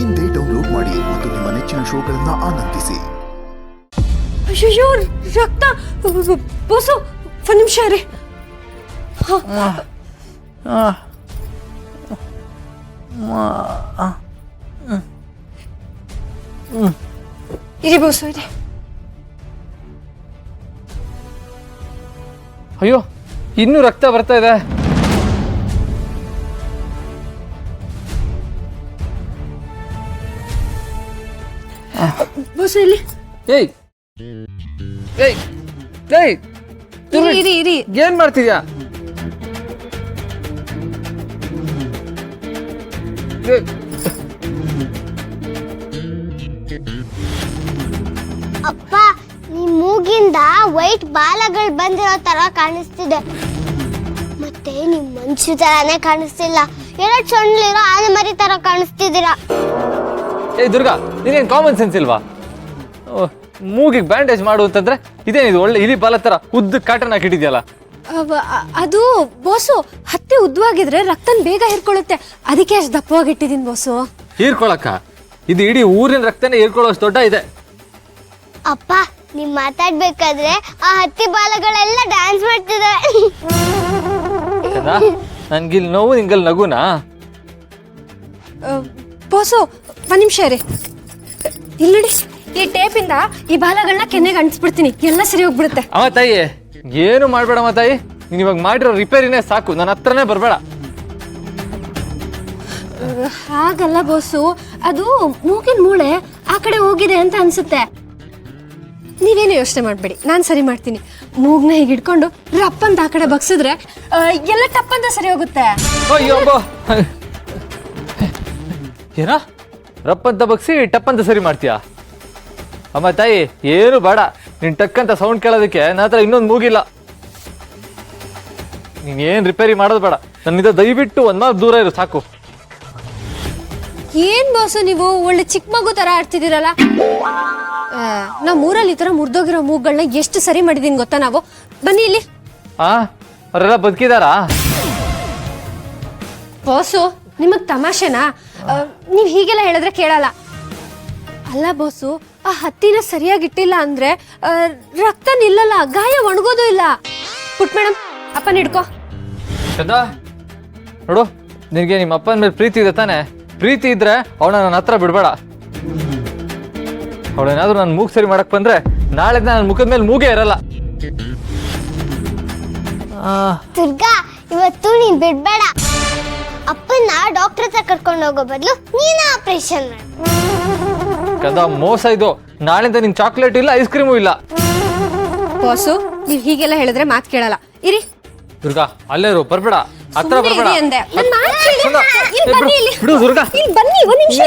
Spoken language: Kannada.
ಇಂದೇ ಡೌನ್ಲೋಡ್ ಮಾಡಿ ಮತ್ತು ನಿಮ್ಮ ನೆಚ್ಚಿನ ಶೋಗಳನ್ನ ಆನಂದಿಸಿ. ಅಯ್ಯೋ ರಕ್ತ ಬೋಸು ಒಂದು ನಿಮಿಷ ರೀ. ಇರಿ ಬೋಸು ಇರಿ. ಅಯ್ಯೋ ಇನ್ನೂ ರಕ್ತ ಬರ್ತಾ ಇದೆ. ಬೋಸು ಇಲ್ಲಿ. ಏಯ್ ಏಯ್ ಏಯ್ ಇರಿ ಇರಿ. ಏನ್ ಮಾಡ್ತಿದ್ಯಾ? ಅಪ್ಪ ನಿಮ್ ಮೂಗಿಂದ ವೈಟ್ ಬಾಲಗಳು ಬಂದಿರೋ ತರ ಕಾಣಿಸ್ತಿದೆ. ಮತ್ತೆ ನಿಮ್ ಮನುಷ್ಯ ತರಾನೇ ಕಾಣಿಸ್ತಿಲ್ಲ. ಎರಡು ಸೊಂಡ್ಲಿರೋ ಆನೆ ಮರಿ ತರ ಕಾಣಿಸ್ತಿದ್ದೀರಾ. ಏಯ್ ದುರ್ಗಾ, ನೀನೇನ್ ಕಾಮನ್ ಸೆನ್ಸ್ ಇಲ್ವಾ? ಮೂಗಿಗೆ ಬ್ಯಾಂಡೇಜ್ ಮಾಡು ಅಂತಂದ್ರೆ ಇದೇನಿದು ಒಳ್ಳೆ ಇಲಿ ಬಾಲ ತರ ಉದ್ದ ಕಾಟನ್ ಹಾಕಿಟ್ಟಿದ್ಯಲ್ಲ. ಅದು ಬೋಸು ಹತ್ತಿ ಉದ್ದವಾಗಿದ್ರೆ ರಕ್ತನ್ ಬೇಗ ಹೀರ್ಕೊಳ್ಳುತ್ತೆ, ಅದಕ್ಕೆ ಅಷ್ಟು ದಪ್ಪವಾಗಿಟ್ಟಿದ್ದೀನಿ ಬೋಸು. ಹೀರ್ಕೊಳಕ್ಕ? ಇದು ಇಡೀ ಊರಿನ ರಕ್ತನೇ ಹೀರ್ಕೊಳ್ಳೋಷ್ಟು ದೊಡ್ಡ ಇದೆ. ಅಪ್ಪ ನೀವ್ ಮಾತಾಡ್ಬೇಕಾದ್ರೆ ಆ ಹತ್ತಿ ಬಾಲಗಳೆಲ್ಲ ಡ್ಯಾನ್ಸ್ ಮಾಡ್ತಿದೆ. ನನ್ಗಿಲ್ ನೋವು ನಿಂಗಲ್ ನಗುನಾ? ಬೋಸು ಒಂದ್ ನಿಮಿಷ ರೀ. ಇಲ್ಲಿ ನೋಡಿ, ಈ ಟೇಪಿಂದ ಈ ಬಾಲಗಳನ್ನ ಕೆನ್ನೆಗೆ ಅಂಟಿಸ್ಬಿಡ್ತೀನಿ, ಎಲ್ಲ ಸರಿ ಹೋಗ್ಬಿಡುತ್ತೆ. ಅಮ್ಮ ತಾಯಿ, ಏನು ಮಾಡ್ಬೇಡಮ್ಮ ತಾಯಿ, ನೀನ್ ಇವಾಗ ಮಾಡಿರೋ ರಿಪೇರಿನೇ ಸಾಕು, ನನ್ನ ಹತ್ರನೇ ಬರ್ಬೇಡ. ಹಾಗಲ್ಲ ಬೋಸು, ಅದು ಮೂಗಿನ ಮೂಳೆ ಆ ಕಡೆ ಹೋಗಿದೆ ಅಂತ ಅನ್ಸುತ್ತೆ. ನೀವೇನು ಯೋಚನೆ ಮಾಡ್ಬೇಡಿ, ನಾನು ಸರಿ ಮಾಡ್ತೀನಿ. ಮೂಗ್ನ ಹೀಗೆ ಹಿಡ್ಕೊಂಡು ರಪ್ಪಂತ ಆ ಕಡೆ ಬಗ್ಸಿದ್ರೆ ಎಲ್ಲ ಟಪ್ಪಂತ ಸರಿ ಹೋಗುತ್ತೆ. ಅಯ್ಯೋ ಏನ ರಪ್ಪಂತ ಬಗ್ಸಿ ಟಪ್ಪಂತ ಸರಿ ಮಾಡ್ತೀಯಾ? ಅಮ್ಮ ತಾಯಿ, ಏನು ಬೇಡ, ನೀನ್ ಟಕ್ಕಂತ ಸೌಂಡ್ ಕೇಳೋದಕ್ಕೆ ನನ್ನ ಹತ್ರ ಇನ್ನೊಂದು ಮೂಗಿಲ್ಲ. ನೀನ್ ಏನ್ ರಿಪೇರಿ ಮಾಡೋದು ಬೇಡ, ನನ್ನಿಂದ ದಯವಿಟ್ಟು ಒಂದ್ ಮಾರ್ಕ್ ದೂರ ಇರು ಸಾಕು. ಏನ್ ಬೋಸು ನೀವು ಒಳ್ಳೆ ಚಿಕ್ಕ ಮಗು ತರ ಆಡ್ತಿದ್ದೀರಲ್ಲ. ನಾವು ಊರಲ್ಲಿ ಈ ತರ ಮುರಿದೋಗಿರೋ ಮೂಗ್ಗಳನ್ನ ಎಷ್ಟು ಸರಿ ಮಾಡಿದೀನಿ ಗೊತ್ತಾ ನಾವು. ಬನ್ನಿ ಇಲ್ಲಿ. ಅವರೆಲ್ಲ ಬದುಕಿದಾರಾ? ಬೋಸು ನಿಮಗ್ ತಮಾಷೆನಾ? ನೀವ್ ಹೀಗೆಲ್ಲ ಹೇಳಿದ್ರೆ ಕೇಳಲ್ಲ. ಅಲ್ಲ ಬೋಸು, ಆ ಹತ್ತಿನ ಸರಿಯಾಗಿ ಇಟ್ಟಿಲ್ಲ ಅಂದ್ರೆ ರಕ್ತ ನಿಲ್ಲಲ್ಲ, ಗಾಯ ಒಣಗೋದು ಇಲ್ಲ. ಪುಟ್ ಮೇಡಮ್, ಅಪ್ಪನ ಹಿಡ್ಕೋ. ಚಂದ ನೋಡು, ನಿನಗೆ ನಿಮ್ಮ ಅಪ್ಪನ ಮೇಲೆ ಪ್ರೀತಿ ಇದೆ ತಾನೆ? ಪ್ರೀತಿ ಇದ್ರೆ ಅವಳ ನನ್ನ ಹತ್ರ ಬಿಡ್ಬೇಡ. ಅವಳೇನಾದ್ರೂ ನನ್ನ ಮೂಗ್ ಸರಿ ಮಾಡಕ್ ಬಂದ್ರೆ ನಾಳೆ ನನ್ನ ಮುಖದ ಮೇಲೆ ಮೂಗೇ ಇರಲ್ಲ. ದುರ್ಗಾ, ಇವತ್ತು ನೀನ್ ಬಿಡ್ಬೇಡ. ಅಪ್ಪನ ಡಾಕ್ಟರ್ ಹತ್ರ ಕರ್ಕೊಂಡು ಹೋಗೋ ಬದಲು ನೀನ ಆಪರೇಷನ್ ಮಾಡು. ಕದ ಮೋಸ ಇದು. ನಾಳೆಯಿಂದ ನಿನ್ ಚಾಕ್ಲೇಟ್ ಇಲ್ಲ, ಐಸ್ ಕ್ರೀಮು ಇಲ್ಲ. ಬೋಸು ನೀವ್ ಹೀಗೆಲ್ಲ ಹೇಳಿದ್ರೆ ಮಾತು ಕೇಳಲ್ಲ. ಇರಿ. ದುರ್ಗಾ, ಅಲ್ಲೇರು, ಬರ್ಬೇಡ, ಹತ್ರ ಬರ್ಬೇಡ. ಬನ್ನಿ ಇಲ್ಲಿ. ಬಿಡು ದುರ್ಗಾ. ಬನ್ನಿ, ಒಂದ್ ನಿಮಿಷ.